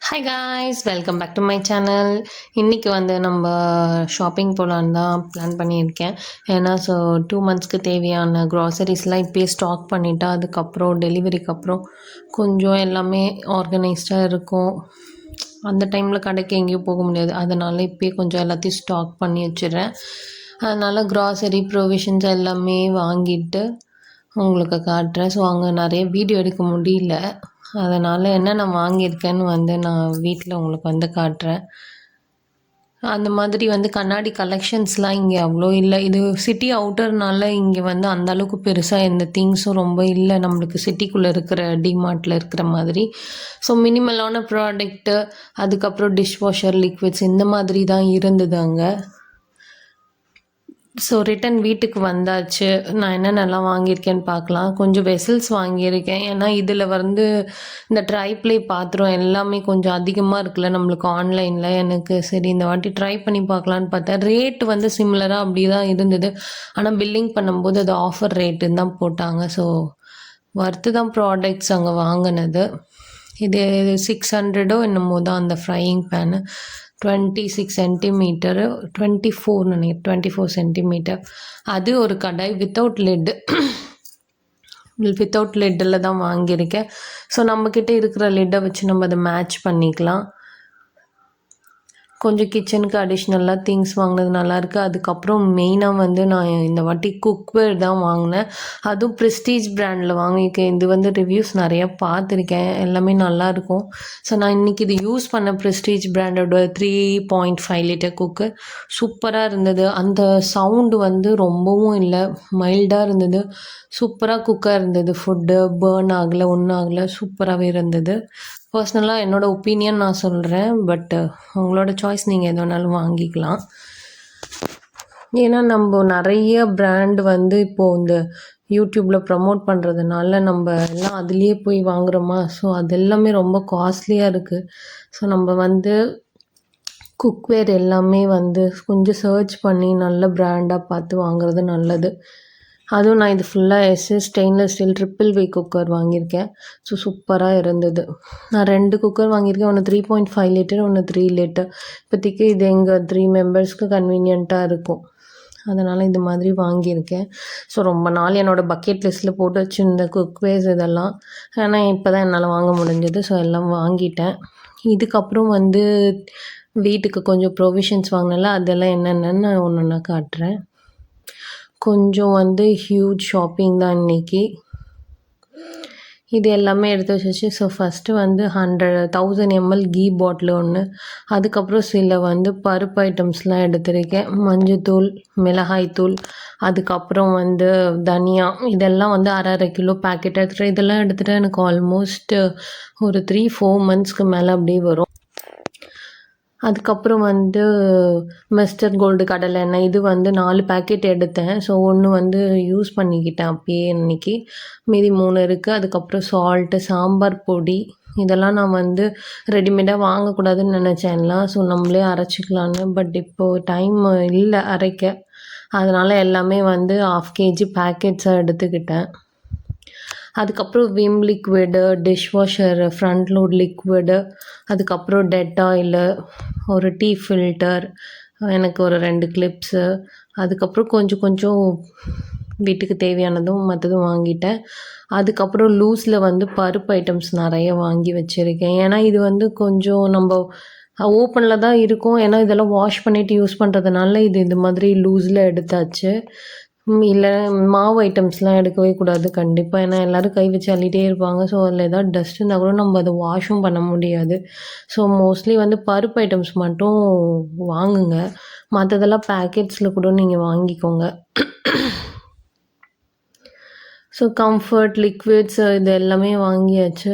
Hi guys, welcome back to my channel. இன்றைக்கி வந்து நம்ம ஷாப்பிங் போகலான்னு தான் பிளான் பண்ணியிருக்கேன். ஏன்னா 2 மந்த்ஸ்க்கு தேவையான க்ராசரிஸ்லாம் இப்போயே ஸ்டாக் பண்ணிட்டா அதுக்கப்புறம் டெலிவரிக்கு அப்புறம் கொஞ்சம் எல்லாமே ஆர்கனைஸ்டாக இருக்கும். அந்த டைமில் கடைக்கு எங்கேயும் போக முடியாது. அதனால் இப்போயே கொஞ்சம் எல்லாத்தையும் ஸ்டாக் பண்ணி வச்சிடுறேன். அதனால் க்ராசரி ப்ரொவிஷன்ஸ் எல்லாமே வாங்கிட்டு உங்களுக்கு காட்டுறேன். ஸோ அங்கே நிறைய வீடியோ எடுக்க முடியல. அதனால் என்னென்ன வாங்கியிருக்கேன்னு வந்து நான் வீட்டில் உங்களுக்கு வந்து காட்டுறேன். அந்த மாதிரி வந்து கண்ணாடி கலெக்ஷன்ஸ்லாம் இங்கே அவ்வளோ இல்லை. இது சிட்டி அவுட்டர்னால இங்கே வந்து அந்த அளவுக்கு பெருசாக எந்த திங்ஸும் ரொம்ப இல்லை நம்மளுக்கு சிட்டிக்குள்ளே இருக்கிற டிமார்ட்டில் இருக்கிற மாதிரி. ஸோ மினிமலான ப்ராடக்ட்டு, அதுக்கப்புறம் டிஷ் வாஷர் லிக்விட்ஸ் இந்த மாதிரி தான் இருந்தது அங்கே. ஸோ ரிட்டன் வீட்டுக்கு வந்தாச்சு. நான் என்னென்னலாம் வாங்கியிருக்கேன்னு பார்க்கலாம். கொஞ்சம் வெசல்ஸ் வாங்கியிருக்கேன். ஏன்னா இதில் வந்து இந்த ட்ரைப்ளே பாத்திரம் எல்லாமே கொஞ்சம் அதிகமாக இருக்குல்ல நம்மளுக்கு ஆன்லைனில். எனக்கு சரி இந்த வாட்டி ட்ரை பண்ணி பார்க்கலான்னு பார்த்தேன். ரேட் வந்து சிமிலராக அப்படி தான் இருந்தது. ஆனால் பில்லிங் பண்ணும்போது அது ஆஃபர் ரேட்டுன்னு தான் போட்டாங்க. ஸோ ஒர்த்து தான் ப்ராடக்ட்ஸ் அங்கே வாங்கினது. இது 600 என்னமோ தான் அந்த ஃப்ரையிங் பேனு. 26 சென்டிமீட்டரு, 24 நினைக்கிறேன், 24 சென்டிமீட்டர். அது ஒரு கடாய் வித்தவுட் லிட்டில் தான் வாங்கியிருக்கேன். ஸோ நம்மக்கிட்ட இருக்கிற லிட்டை வச்சு நம்ம அதை மேட்ச் பண்ணிக்கலாம். கொஞ்சம் கிச்சனுக்கு அடிஷ்னலாக திங்ஸ் வாங்கினது நல்லாயிருக்கு. அதுக்கப்புறம் மெயினாக வந்து நான் இந்த வாட்டி குக்வேர் தான் வாங்கினேன். அதுவும் ப்ரெஸ்டீஜ் பிராண்டில் வாங்கியிருக்கேன். இது வந்து ரிவ்யூஸ் நிறையா பார்த்துருக்கேன், எல்லாமே நல்லாயிருக்கும். ஸோ நான் இன்றைக்கி இது யூஸ் பண்ண ப்ரெஸ்டீஜ் பிராண்டோட 3.5 லிட்டர் குக்கர் சூப்பராக இருந்தது. அந்த சவுண்டு வந்து ரொம்பவும் இல்லை, மைல்டாக இருந்தது. சூப்பராக குக்காக இருந்தது. ஃபுட்டு பேர்ன் ஆகலை, ஒன்றும் ஆகலை, சூப்பராகவே இருந்தது. பர்சனலாக என்னோடய ஒப்பீனியன் நான் சொல்கிறேன். பட்டு உங்களோட சாய்ஸ், நீங்கள் எது வேணாலும் வாங்கிக்கலாம். ஏன்னா நம்ம நிறைய பிராண்ட் வந்து இப்போது இந்த யூடியூப்பில் ப்ரமோட் பண்ணுறதுனால நம்ம எல்லாம் அதுலேயே போய் வாங்குகிறோமா. ஸோ அது எல்லாமே ரொம்ப காஸ்ட்லியாக இருக்குது. ஸோ நம்ம வந்து குக்வேர் எல்லாமே வந்து கொஞ்சம் சர்ச் பண்ணி நல்ல பிராண்டாக பார்த்து வாங்குறது நல்லது. அதுவும் நான் இது ஃபுல்லாக ஸ்டெயின்லெஸ் ஸ்டீல் ட்ரிபிள் வே குக்கர் வாங்கியிருக்கேன். ஸோ சூப்பராக இருந்தது. நான் 2 குக்கர் வாங்கியிருக்கேன். ஒன்று 3.5 லிட்டர், ஒன்று 3 லிட்டர். இப்போதைக்கு இது எங்கள் 3 மெம்பர்ஸ்க்கு கன்வீனியண்ட்டாக இருக்கும். அதனால் இது மாதிரி வாங்கியிருக்கேன். ஸோ ரொம்ப நாள் என்னோடய பக்கெட் லிஸ்ட்டில் போட்டு வச்சுருந்த குக்வேர்ஸ் இதெல்லாம். ஆனால் இப்போ தான் என்னால் வாங்க முடிஞ்சது. ஸோ எல்லாம் வாங்கிட்டேன். இதுக்கப்புறம் வந்து வீட்டுக்கு கொஞ்சம் ப்ரொவிஷன்ஸ் வாங்கினல அதெல்லாம் என்னென்னு ஒன்று ஒன்றா காட்டுறேன். கொஞ்சம் வந்து ஹியூஜ் ஷாப்பிங் தான் இன்றைக்கி. இது எல்லாமே எடுத்து வச்சு. ஸோ ஃபஸ்ட்டு வந்து 1000 ml கீ பாட்டில் ஒன்று. அதுக்கப்புறம் சில வந்து பருப்பு ஐட்டம்ஸ்லாம் எடுத்திருக்கேன். மஞ்சத்தூள், மிளகாய்த்தூள், அதுக்கப்புறம் வந்து தனியா, இதெல்லாம் வந்து அரை கிலோ பேக்கெட் எடுத்துகிட்டு இதெல்லாம் எடுத்துகிட்டு எனக்கு ஆல்மோஸ்ட் ஒரு 3-4 மந்த்ஸ்க்கு மேலே அப்படியே வரும். அதுக்கப்புறம் வந்து மிஸ்டர் கோல்டு கடலை எண்ணெய், இது வந்து 4 பேக்கெட் எடுத்தேன். ஸோ ஒன்று வந்து யூஸ் பண்ணிக்கிட்டேன் அப்பயே இன்னைக்கு. மீதி 3 இருக்குது. அதுக்கப்புறம் சால்ட்டு, சாம்பார் பொடி, இதெல்லாம் நான் வந்து ரெடிமேடாக வாங்கக்கூடாதுன்னு நினச்சேன் எல்லாம். ஸோ நம்மளே அரைச்சிக்கலான்னு. பட் இப்போது டைம் இல்லை அரைக்க. அதனால் எல்லாமே வந்து 1/2 kg பேக்கெட்ஸாக எடுத்துக்கிட்டேன். அதுக்கப்புறம் Vim liquid, dish washer front load liquid, அதுக்கப்புறம் டெட்டாயிலு, ஒரு டீ ஃபில்டர், எனக்கு ஒரு 2 கிளிப்ஸு, அதுக்கப்புறம் கொஞ்சம் கொஞ்சம் வீட்டுக்கு தேவையானதும் மற்றதும் வாங்கிட்டேன். அதுக்கப்புறம் லூஸில் வந்து பருப்பு ஐட்டம்ஸ் நிறைய வாங்கி வச்சுருக்கேன். ஏன்னா இது வந்து கொஞ்சம் நம்ம ஓப்பனில் தான் இருக்கும். ஏன்னா இதெல்லாம் வாஷ் பண்ணிவிட்டு யூஸ் பண்ணுறதுனால இது மாதிரி லூஸில் எடுத்தாச்சு. இல்லை மாவு ஐட்டம்ஸ்லாம் எடுக்கவே கூடாது கண்டிப்பாக. ஏன்னா எல்லோரும் கை வச்சு அள்ளிகிட்டே இருப்பாங்க. ஸோ அதில் ஏதாவது டஸ்ட் இருந்தால் கூட நம்ம அதை வாஷும் பண்ண முடியாது. ஸோ மோஸ்ட்லி வந்து பருப்பு ஐட்டம்ஸ் மட்டும் வாங்குங்க. மற்றதெல்லாம் பேக்கெட்ஸில் கூட நீங்கள் வாங்கிக்கோங்க. ஸோ கம்ஃபர்ட் லிக்விட்ஸ் இது எல்லாமே வாங்கியாச்சு.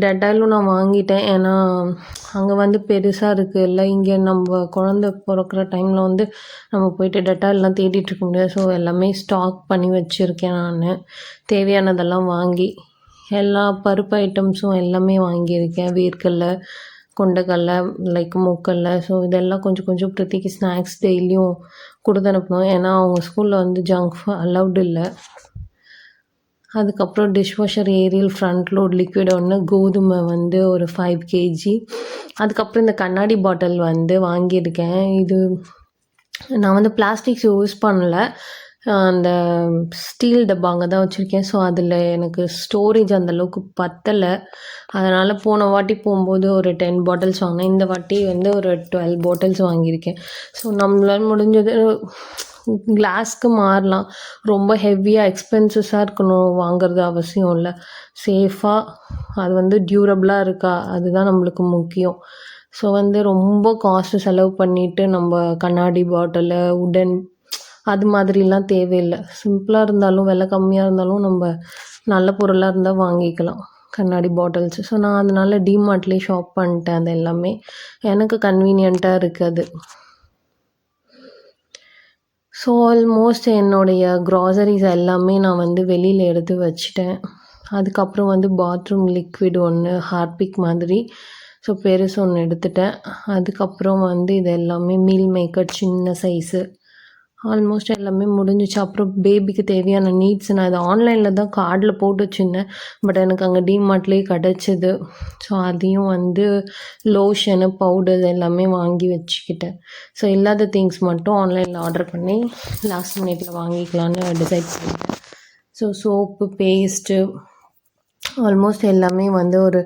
டெட்டாயிலும் நான் வாங்கிட்டேன். ஏன்னா அங்கே வந்து பெருசாக இருக்குதுல்ல. இங்கே நம்ம குழந்த பிறக்கிற டைமில் வந்து நம்ம போயிட்டு டெட்டாயிலெலாம் தேடிகிட்ருக்க முடியாது. ஸோ எல்லாமே ஸ்டாக் பண்ணி வச்சுருக்கேன் நான். தேவையானதெல்லாம் வாங்கி எல்லா பருப்பு ஐட்டம்ஸும் எல்லாமே வாங்கியிருக்கேன். வேர்க்கடலை, கொண்டைக்கடலை, மூக்கடலை. ஸோ இதெல்லாம் கொஞ்சம் கொஞ்சம் பிரத்திக்கு ஸ்நாக்ஸ் டெய்லியும் கொடுத்து அனுப்பணும். ஏன்னா அவங்க ஸ்கூலில் வந்து ஜங்க் அலவுட் இல்லை. அதுக்கப்புறம் dishwasher Ariel front load liquid ஒன்று, கோதுமை வந்து ஒரு 5 கேஜி. அதுக்கப்புறம் இந்த கண்ணாடி பாட்டில் வந்து வாங்கியிருக்கேன். இது நான் வந்து பிளாஸ்டிக்ஸ் யூஸ் பண்ணல. அந்த ஸ்டீல் டப்பாங்க தான் வச்சுருக்கேன். ஸோ அதில் எனக்கு ஸ்டோரேஜ் அந்தளவுக்கு பத்தலை. அதனால் போன வாட்டி போகும்போது ஒரு 10 பாட்டில்ஸ் வாங்கினேன். இந்த வாட்டி வந்து ஒரு 12 பாட்டில்ஸ் வாங்கியிருக்கேன். ஸோ நம்மளால் முடிஞ்சது கிளாஸ்க்கு மாறலாம். ரொம்ப ஹெவியாக எக்ஸ்பென்சிவ்ஸாக இருக்கணும் வாங்குறது அவசியம் இல்லை. சேஃபாக அது வந்து டியூரபிளாக இருக்கா அதுதான் நம்மளுக்கு முக்கியம். ஸோ வந்து ரொம்ப காஸ்ட்டு செலவு பண்ணிவிட்டு நம்ம கண்ணாடி பாட்டிலு, உடன் அது மாதிரிலாம் தேவையில்லை. சிம்பிளாக இருந்தாலும் விலை கம்மியாக இருந்தாலும் நம்ம நல்ல பொருளாக இருந்தால் வாங்கிக்கலாம் கண்ணாடி பாட்டில்ஸு. ஸோ நான் அதனால் டிமார்ட்லேயே ஷாப் பண்ணிட்டேன். அது எல்லாமே எனக்கு கன்வீனியண்ட்டாக இருக்குது அது. ஸோ ஆல்மோஸ்ட் என்னுடைய க்ராசரிஸ் எல்லாமே நான் வந்து வெளியில் எடுத்து வச்சுட்டேன். அதுக்கப்புறம் வந்து பாத்ரூம் லிக்விட் ஒன்று ஹார்பிக் மாதிரி, ஸோ பெருசு ஒன்று எடுத்துட்டேன். அதுக்கப்புறம் வந்து இது எல்லாமே மீல் மேக்கர் சின்ன சைஸு ஆல்மோஸ்ட் எல்லாமே முடிஞ்சிச்சு. அப்புறம் பேபிக்கு தேவையான நீட்ஸ் நான் இதை ஆன்லைனில் தான் கார்டில் போட்டு வச்சுருந்தேன். பட் எனக்கு அங்கே டிமார்ட்லேயே கிடச்சிது. ஸோ அதையும் வந்து லோஷனு, பவுடர் எல்லாமே வாங்கி வச்சுக்கிட்டேன். ஸோ இல்லாத திங்ஸ் மட்டும் ஆன்லைனில் ஆர்டர் பண்ணி லாஸ்ட் மினிட்ல வாங்கிக்கலான்னு டிசைட் பண்ணிட்டேன். ஸோ சோப்பு, பேஸ்ட்டு ஆல்மோஸ்ட் எல்லாமே வந்து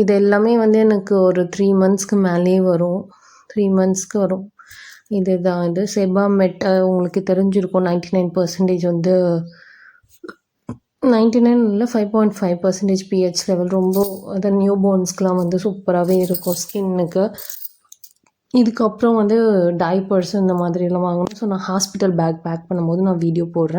இது எல்லாமே வந்து எனக்கு ஒரு 3 மந்த்ஸ்க்கு மேலேயே வரும். 3 மந்த்ஸ்க்கு வரும். இதுதான் இது செபாமெட் உங்களுக்கு தெரிஞ்சிருக்கும். 99% வந்து 99 இல்லை 5.5% pH லெவல் ரொம்ப அது நியூ போர்ன்ஸ்க்கெலாம் வந்து சூப்பராகவே இருக்கும் ஸ்கின்னுக்கு. இதுக்கப்புறம் வந்து டைப்பர்ஸ் இந்த மாதிரிலாம் வாங்கணும். ஸோ நான் ஹாஸ்பிட்டல் பேக் பேக் பண்ணும்போது நான் வீடியோ போடுறேன்.